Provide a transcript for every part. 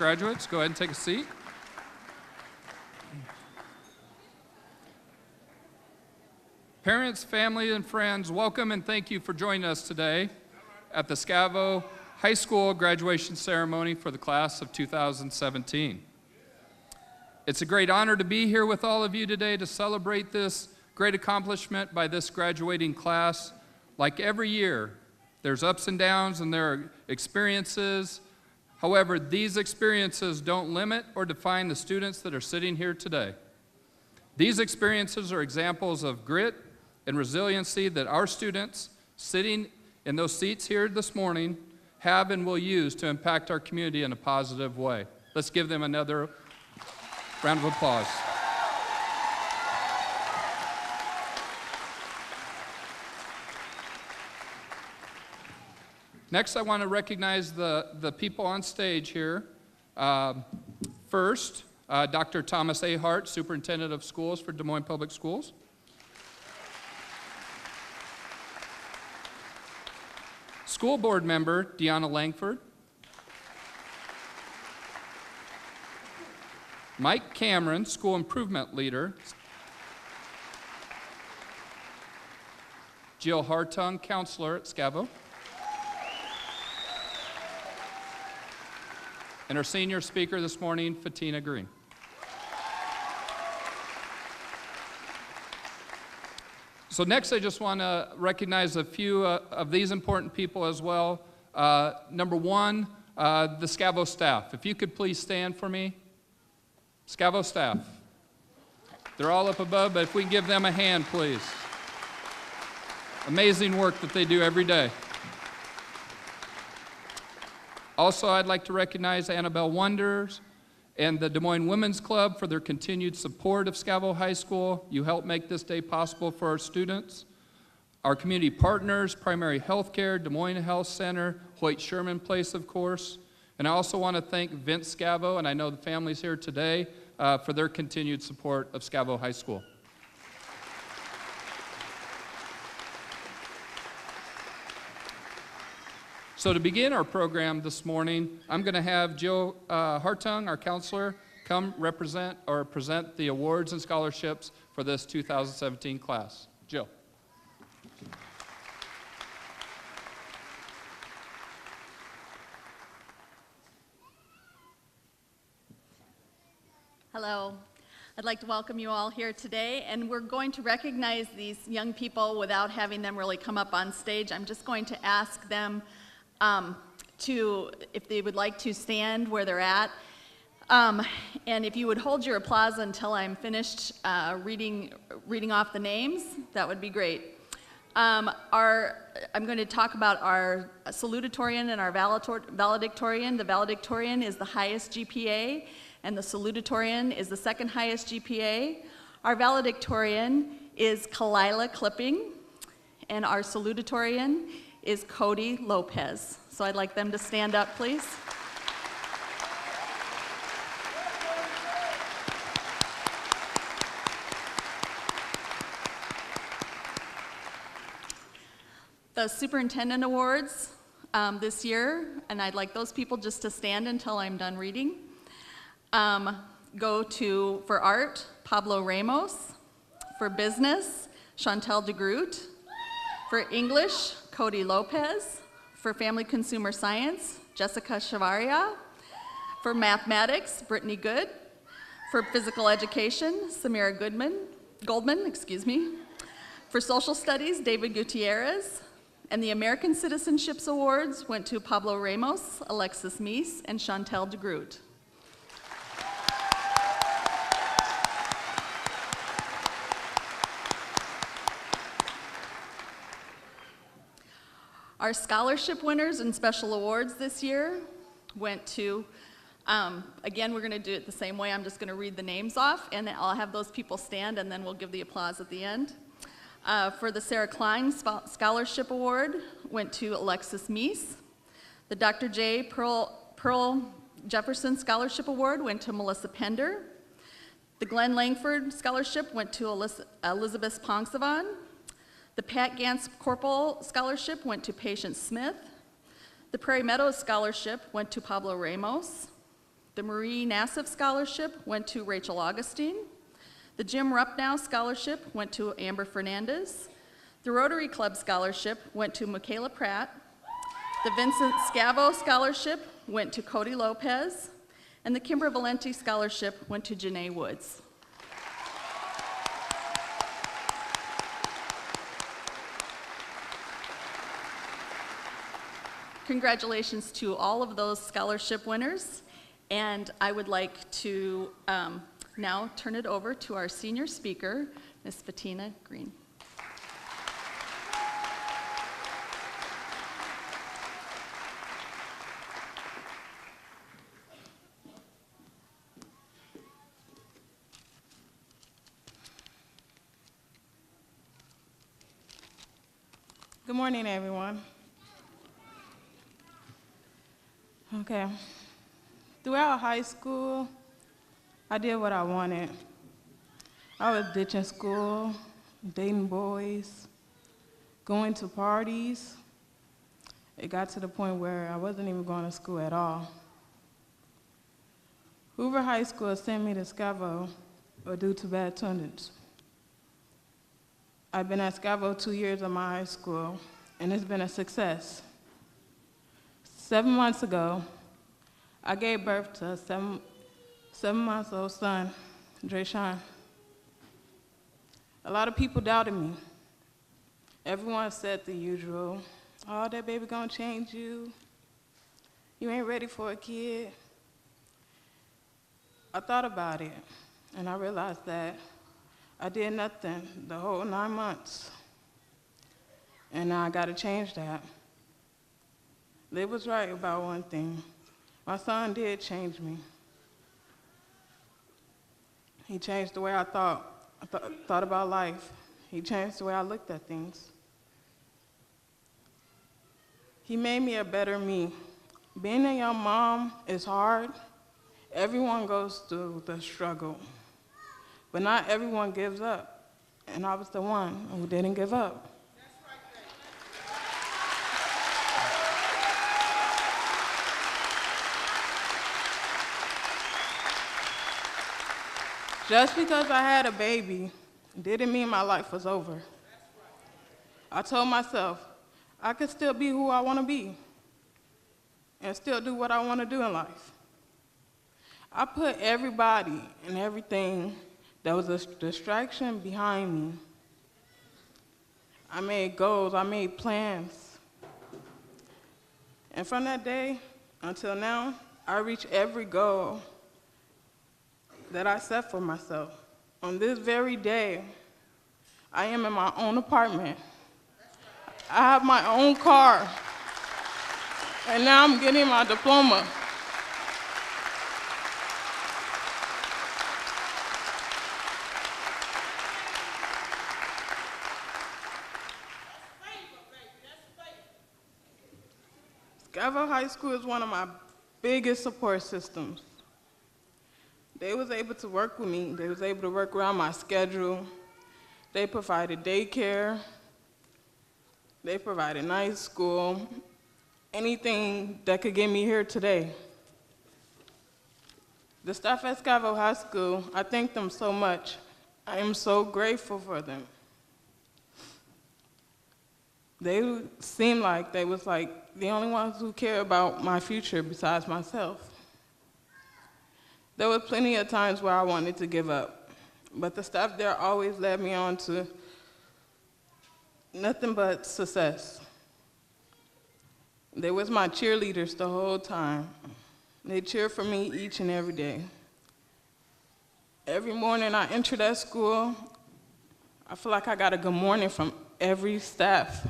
graduates, go ahead and take a seat. Parents, family, and friends, welcome and thank you for joining us today at the Scavo High School graduation ceremony for the class of 2017. It's a great honor to be here with all of you today to celebrate this great accomplishment by this graduating class. Like every year, there's ups and downs and there are experiences. However, these experiences don't limit or define the students that are sitting here today. These experiences are examples of grit and resiliency that our students sitting in those seats here this morning have and will use to impact our community in a positive way. Let's give them another round of applause. Next, I want to recognize the people on stage here. First, Dr. Thomas A. Hart, Superintendent of Schools for Des Moines Public Schools. School Board Member Gianna Langford. Mike Cameron, School Improvement Leader. Jill Hartung, Counselor at Scavo. And our senior speaker this morning, Fatina Green. So next, I just want to recognize a few of these important people as well. Number one, the Scavo Staff. If you could please stand for me. Scavo Staff. They're all up above, but if we can give them a hand, please. Amazing work that they do every day. Also, I'd like to recognize Annabelle Wonders and the Des Moines Women's Club for their continued support of Scavo High School. You help make this day possible for our students. Our community partners, Primary Healthcare, Des Moines Health Center, Hoyt Sherman Place, of course. And I also want to thank Vince Scavo, and I know the families here today, for their continued support of Scavo High School. So to begin our program this morning, I'm going to have Jill Hartung, our counselor, come present the awards and scholarships for this 2017 class. Jill. Hello. I'd like to welcome you all here today, and we're going to recognize these young people without having them really come up on stage. I'm just going to ask them if they would like to stand where they're at. And if you would hold your applause until I'm finished reading off the names, that would be great. I'm going to talk about our salutatorian and our valedictorian. The valedictorian is the highest GPA, and the salutatorian is the second highest GPA. Our valedictorian is Kalila Clipping, and our salutatorian is Cody Lopez. So I'd like them to stand up, please. The Superintendent Awards this year, and I'd like those people just to stand until I'm done reading, go to, for art, Pablo Ramos. For business, Chantel DeGroot. For English, Cody Lopez. For family consumer science, Jessica Chavaria. For mathematics, Brittany Good. For physical education, Samira Goldman. For social studies, David Gutierrez. And the American Citizenships Awards went to Pablo Ramos, Alexis Meese, and Chantel DeGroot. Our scholarship winners and special awards this year went to, again, we're going to do it the same way. I'm just going to read the names off, and I'll have those people stand, and then we'll give the applause at the end. For the Sarah Klein Scholarship Award went to Alexis Meese. The Dr. J. Pearl Jefferson Scholarship Award went to Melissa Pender. The Glenn Langford Scholarship went to Elizabeth Pongsavan. The Pat Gantz Corporal Scholarship went to Patience Smith. The Prairie Meadows Scholarship went to Pablo Ramos. The Marie Nassif Scholarship went to Rachel Augustine. The Jim Ruppnow Scholarship went to Amber Fernandez. The Rotary Club Scholarship went to Michaela Pratt. The Vincent Scavo Scholarship went to Cody Lopez. And the Kimber Valenti Scholarship went to Janae Woods. Congratulations to all of those scholarship winners. And I would like to now turn it over to our senior speaker, Ms. Fatina Green. Good morning, everyone. Okay. Throughout high school, I did what I wanted. I was ditching school, dating boys, going to parties. It got to the point where I wasn't even going to school at all. Hoover High School sent me to Scavo due to bad attendance. I've been at Scavo 2 years of my high school, and it's been a success. 7 months ago, I gave birth to a seven-month-old son, Drayshawn. A lot of people doubted me. Everyone said the usual, "Oh, that baby gonna change you. You ain't ready for a kid." I thought about it, and I realized that I did nothing the whole 9 months, and now I gotta change that. They was right about one thing. My son did change me. He changed the way I thought about life. He changed the way I looked at things. He made me a better me. Being a young mom is hard. Everyone goes through the struggle, but not everyone gives up, and I was the one who didn't give up. Just because I had a baby didn't mean my life was over. I told myself I could still be who I want to be and still do what I want to do in life. I put everybody and everything that was a distraction behind me. I made goals, I made plans. And from that day until now, I reached every goal that I set for myself. On this very day, I am in my own apartment. I have my own car, and now I'm getting my diploma. Scavo High School is one of my biggest support systems. They was able to work with me. They was able to work around my schedule. They provided daycare. They provided night school. Anything that could get me here today. The staff at Scavo High School, I thank them so much. I am so grateful for them. They seemed like they was like the only ones who care about my future besides myself. There were plenty of times where I wanted to give up, but the staff there always led me on to nothing but success. They was my cheerleaders the whole time. They cheered for me each and every day. Every morning I enter that school, I feel like I got a good morning from every staff.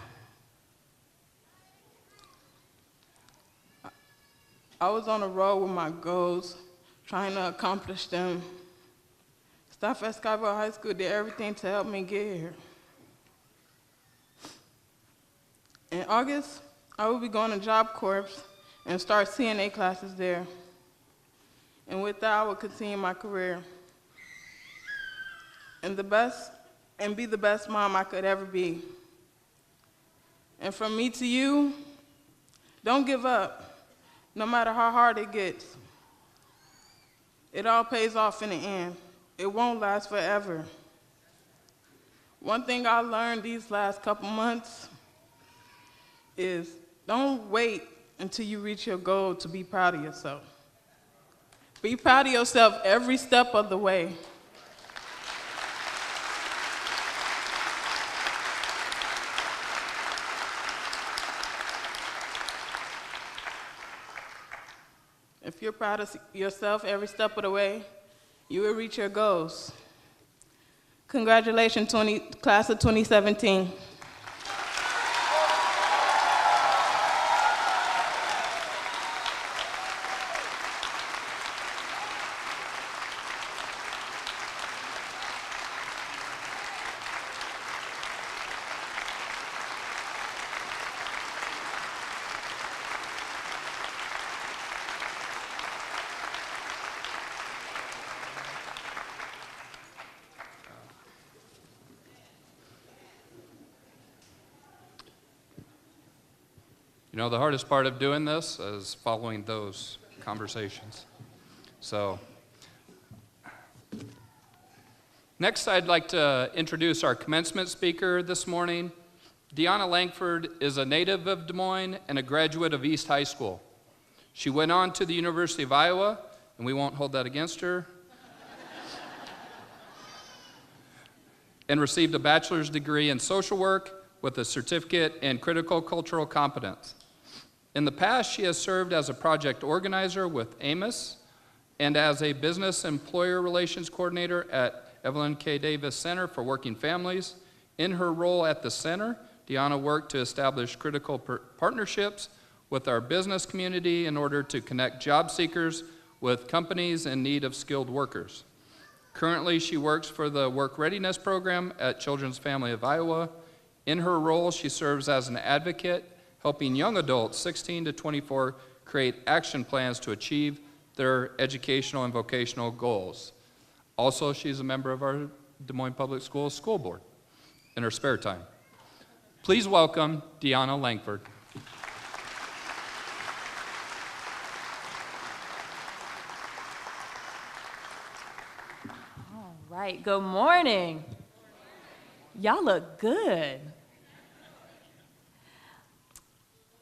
I was on the road with my goals, trying to accomplish them. Staff at Scavo High School did everything to help me get here. In August, I will be going to Job Corps and start CNA classes there. And with that, I will continue my career and be the best mom I could ever be. And from me to you, don't give up, no matter how hard it gets. It all pays off in the end. It won't last forever. One thing I learned these last couple months is don't wait until you reach your goal to be proud of yourself. Be proud of yourself every step of the way. If you're proud of yourself every step of the way, you will reach your goals. Congratulations, class of 2017. You know, the hardest part of doing this is following those conversations. So, next I'd like to introduce our commencement speaker this morning. Gianna Langford is a native of Des Moines and a graduate of East High School. She went on to the University of Iowa, and we won't hold that against her, and received a bachelor's degree in social work with a certificate in critical cultural competence. In the past, she has served as a project organizer with Amos and as a business employer relations coordinator at Evelyn K. Davis Center for Working Families. In her role at the center, Gianna worked to establish critical partnerships with our business community in order to connect job seekers with companies in need of skilled workers. Currently, she works for the Work Readiness Program at Children's Family of Iowa. In her role, she serves as an advocate, helping young adults 16 to 24 create action plans to achieve their educational and vocational goals. Also, she's a member of our Des Moines Public Schools school board in her spare time. Please welcome Gianna Langford. All right, good morning. Y'all look good.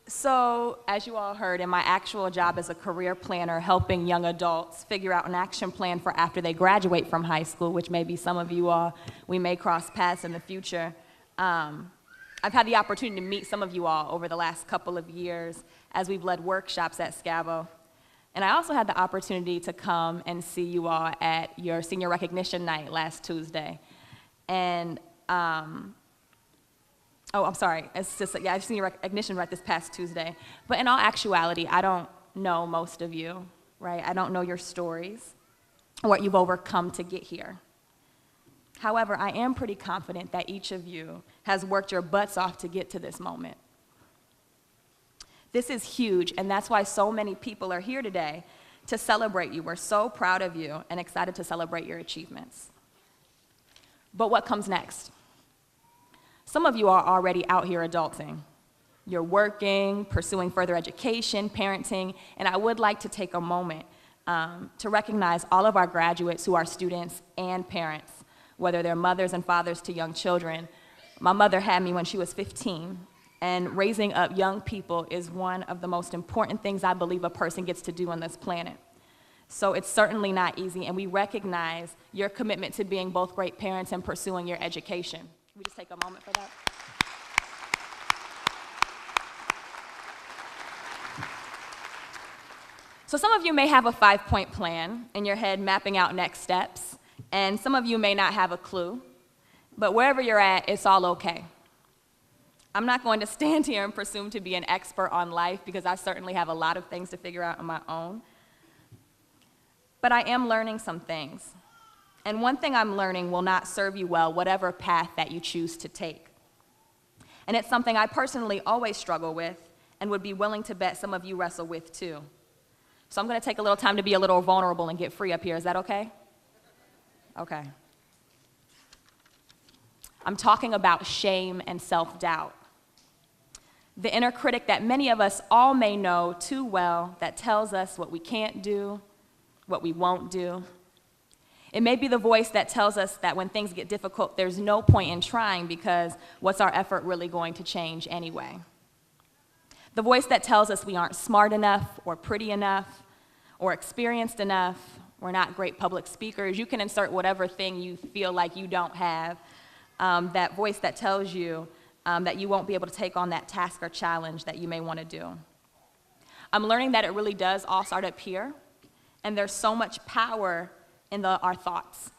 So, as you all heard, in my actual job as a career planner, helping young adults figure out an action plan for after they graduate from high school, which maybe some of you all, we may cross paths in the future. I've had the opportunity to meet some of you all over the last couple of years as we've led workshops at Scavo. And I also had the opportunity to come and see you all at your senior recognition night last Tuesday. And it's just, yeah, I've seen your recognition right this past Tuesday. But in all actuality, I don't know most of you, right? I don't know your stories, or what you've overcome to get here. However, I am pretty confident that each of you has worked your butts off to get to this moment. This is huge, and that's why so many people are here today to celebrate you. We're so proud of you and excited to celebrate your achievements. But what comes next? Some of you are already out here adulting. You're working, pursuing further education, parenting, and I would like to take a moment to recognize all of our graduates who are students and parents, whether they're mothers and fathers to young children. My mother had me when she was 15, and raising up young people is one of the most important things I believe a person gets to do on this planet. So it's certainly not easy, and we recognize your commitment to being both great parents and pursuing your education. Can we just take a moment for that? So some of you may have a 5-point plan in your head mapping out next steps, and some of you may not have a clue, but wherever you're at, it's all okay. I'm not going to stand here and presume to be an expert on life because I certainly have a lot of things to figure out on my own, but I am learning some things. And one thing I'm learning will not serve you well, whatever path that you choose to take. And it's something I personally always struggle with and would be willing to bet some of you wrestle with too. So I'm going to take a little time to be a little vulnerable and get free up here. Is that okay? Okay. I'm talking about shame and self-doubt. The inner critic that many of us all may know too well that tells us what we can't do, what we won't do. It may be the voice that tells us that when things get difficult, there's no point in trying because what's our effort really going to change anyway? The voice that tells us we aren't smart enough or pretty enough or experienced enough, we're not great public speakers. You can insert whatever thing you feel like you don't have. That voice that tells you that you won't be able to take on that task or challenge that you may want to do. I'm learning that it really does all start up here, and there's so much power in our thoughts.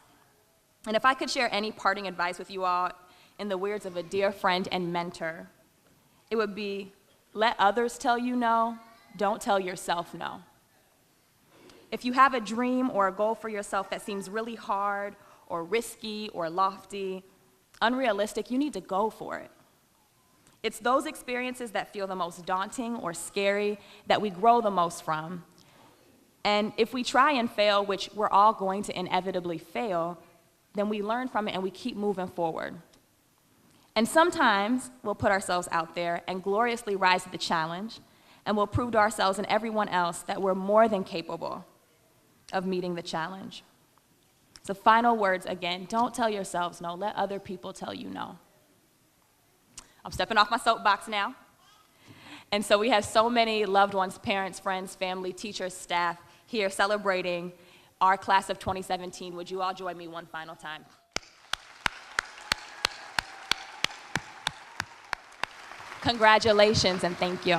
And if I could share any parting advice with you all in the words of a dear friend and mentor, it would be, let others tell you no, don't tell yourself no. If you have a dream or a goal for yourself that seems really hard or risky or lofty, unrealistic, you need to go for it. It's those experiences that feel the most daunting or scary that we grow the most from. And if we try and fail, which we're all going to inevitably fail, then we learn from it and we keep moving forward. And sometimes we'll put ourselves out there and gloriously rise to the challenge, and we'll prove to ourselves and everyone else that we're more than capable of meeting the challenge. So final words again, don't tell yourselves no, let other people tell you no. I'm stepping off my soapbox now. And so we have so many loved ones, parents, friends, family, teachers, staff here celebrating our class of 2017. Would you all join me one final time? Congratulations and thank you.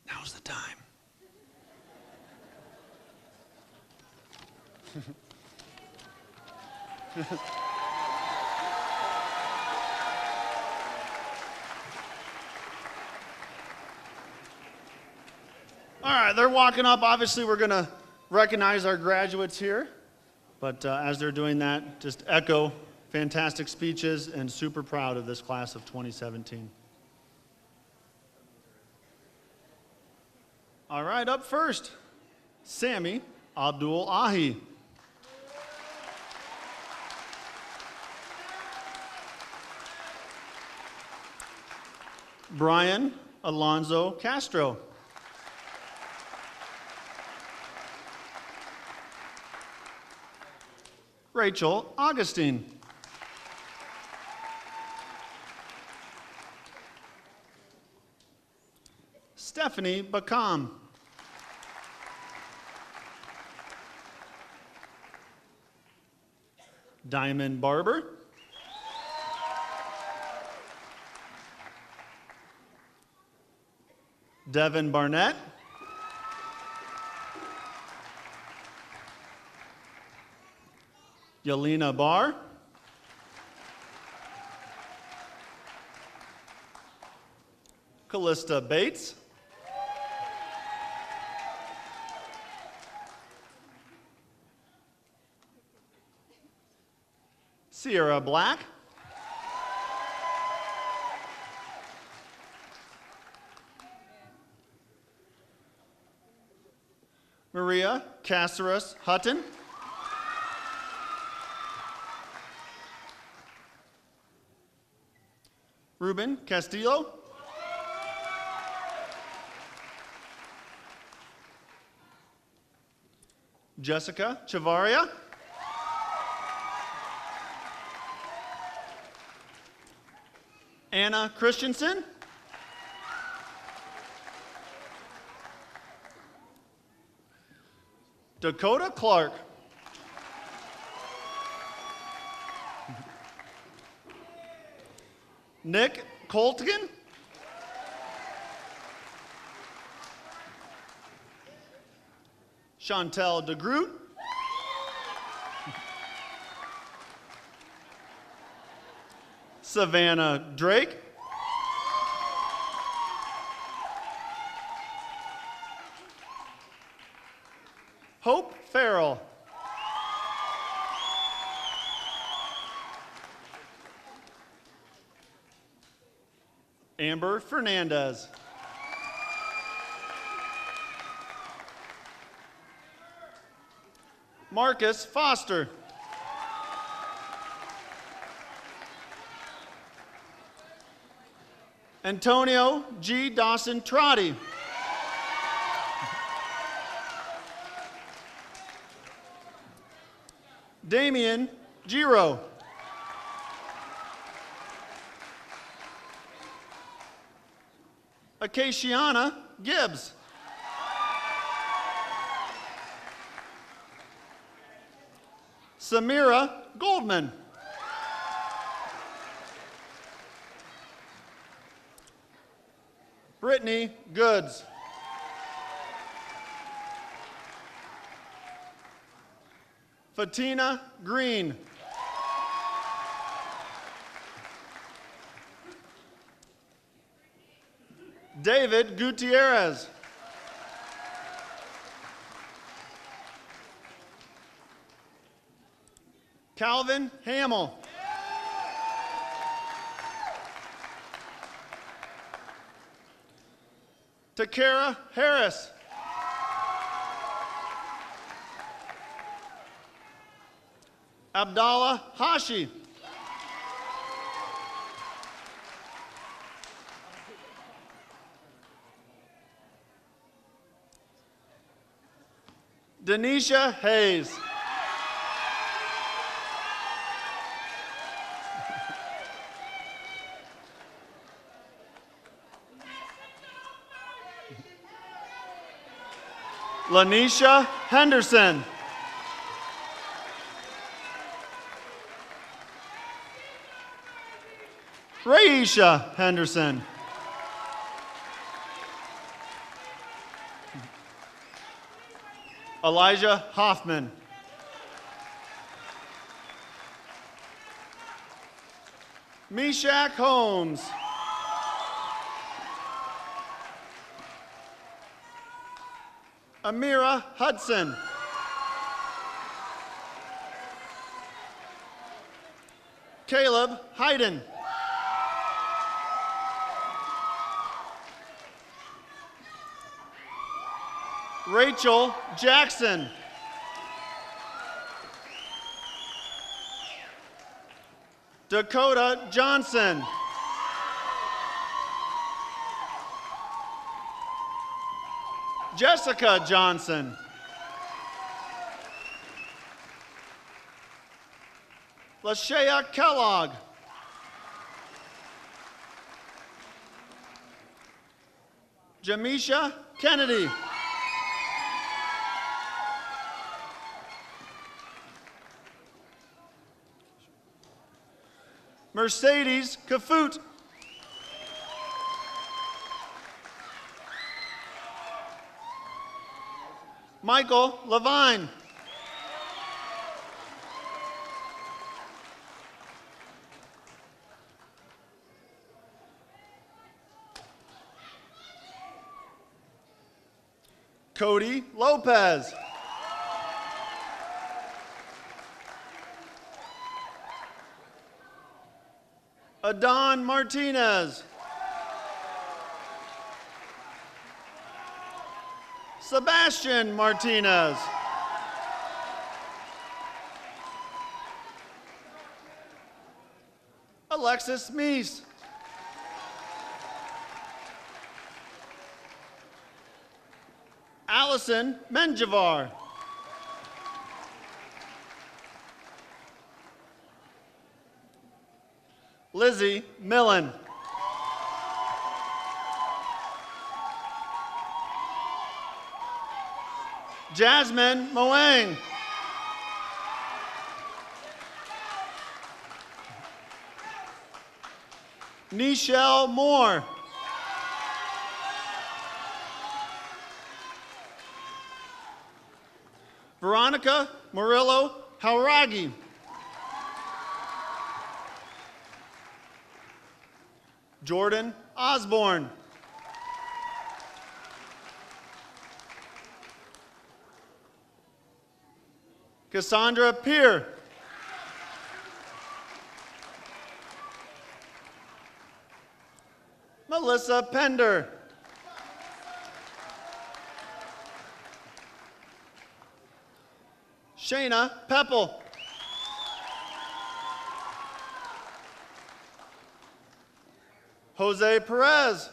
Now's the time. All right, they're walking up. Obviously, we're going to recognize our graduates here. But as they're doing that, just echo fantastic speeches and super proud of this class of 2017. All right, up first, Sami Abdul-Ahi. Brian Alonzo Castro. Rachel Augustine. Stephanie Bacam. Diamond Barber. Devin Barnett. Yelena Barr. Callista Bates. Sierra Black. Maria Caceres Hutton. Ruben Castillo. Jessica Chavaria. Anna Christensen. Dakota Clark. Nick Coltigan. Chantel DeGroot. Savannah Drake. Hope Farrell. Amber Fernandez. Marcus Foster. Antonio G. Dawson Trotty. Damian Giro. Acaciana Gibbs. Samira Goldman. Brittany Goods. Fatina Green. David Gutierrez. Calvin Hamill. Takara Harris. Abdallah Hashi. Denisha Hayes. Lanisha Henderson. Raisha Henderson. Elijah Hoffman. Meshach Holmes. Amira Hudson. Caleb Hayden. Rachel Jackson. Dakota Johnson. Jessica Johnson. Lashea Kellogg. Jamisha Kennedy. Mercedes Kafut. Michael Levine. Cody Lopez. Adon Martinez. Sebastian Martinez. Alexis Meese. Allison Menjivar. Lizzie Millen. Jasmine Moang. Nichelle Moore. Veronica Murillo Hauragi. Jordan Osborne. Cassandra Peer. Melissa Pender. Shayna Pepple. Jose Perez.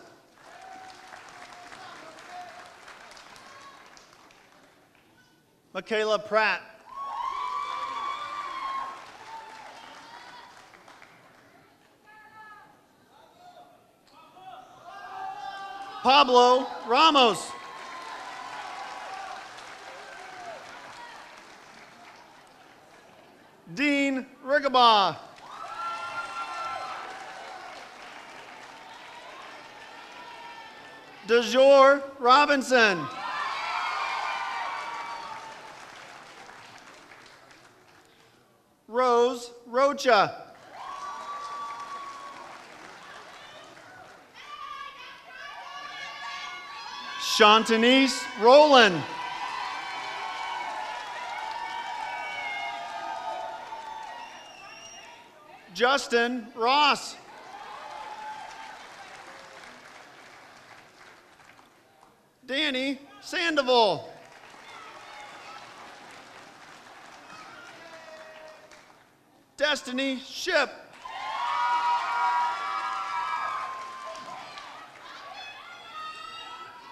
Michaela Pratt. Pablo Ramos. Dean Rigabaugh. DeJour Robinson. Rose Rocha. Shantanice Rowland. Justin Ross. Danny Sandoval. Destiny Ship.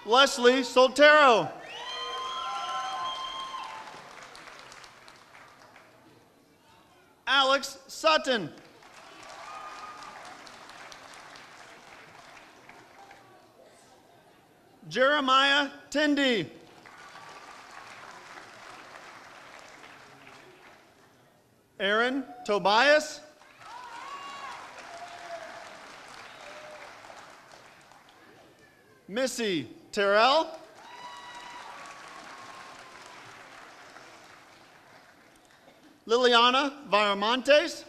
Leslie Soltero. Alex Sutton. Jeremiah Tindy. Aaron Tobias. Missy Terrell. Liliana Viramontes.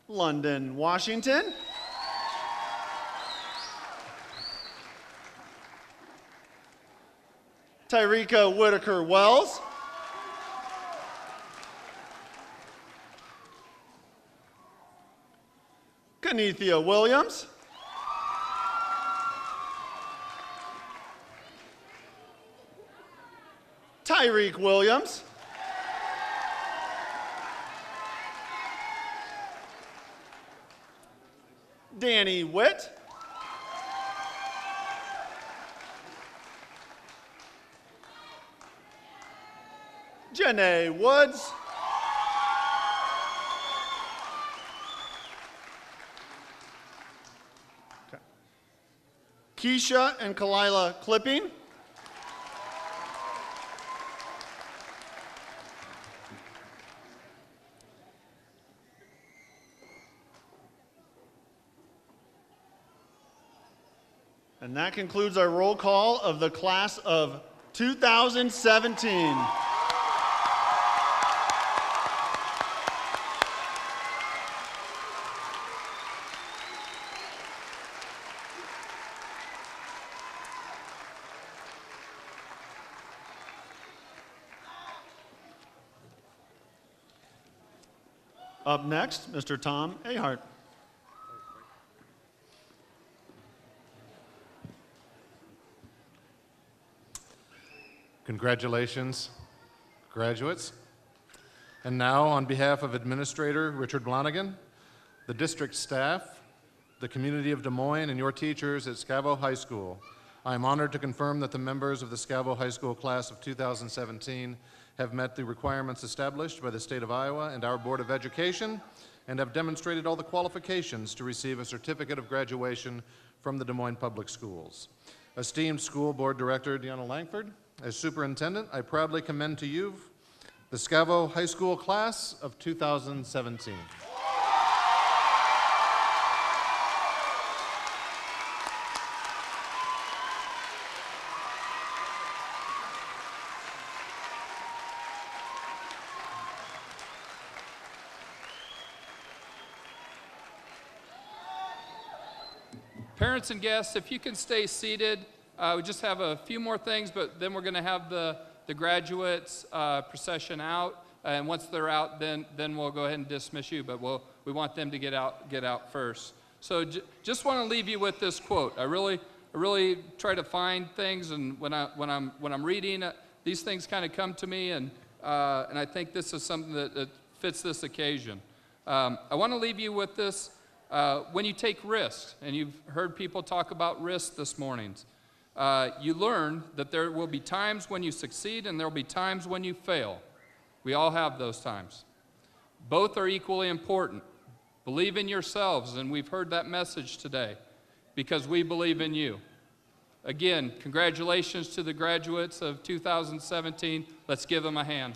London, Washington. Tyreka Whitaker Wells. Kenethia Williams. Tyreek Williams. Danny Witt. Janae Woods. Okay. Keisha and Kalila Clipping. And that concludes our roll call of the class of 2017. Up next, Mr. Tom Ahart. Congratulations, graduates. And now, on behalf of Administrator Richard Blonigan, the district staff, the community of Des Moines, and your teachers at Scavo High School, I am honored to confirm that the members of the Scavo High School class of 2017 have met the requirements established by the state of Iowa and our Board of Education and have demonstrated all the qualifications to receive a certificate of graduation from the Des Moines Public Schools. Esteemed School Board Director Gianna Langford, as superintendent, I proudly commend to you the Scavo High School class of 2017. Parents and guests, if you can stay seated, we just have a few more things, but then we're going to have the graduates procession out, and once they're out, then we'll go ahead and dismiss you. But we want them to get out first. So just want to leave you with this quote. I really try to find things, and when I'm reading, these things kind of come to me, and I think this is something that fits this occasion. I want to leave you with this. When you take risks, and you've heard people talk about risks this morning, you learn that there will be times when you succeed and there will be times when you fail. We all have those times. Both are equally important. Believe in yourselves, and we've heard that message today because we believe in you. Again, congratulations to the graduates of 2017. Let's give them a hand.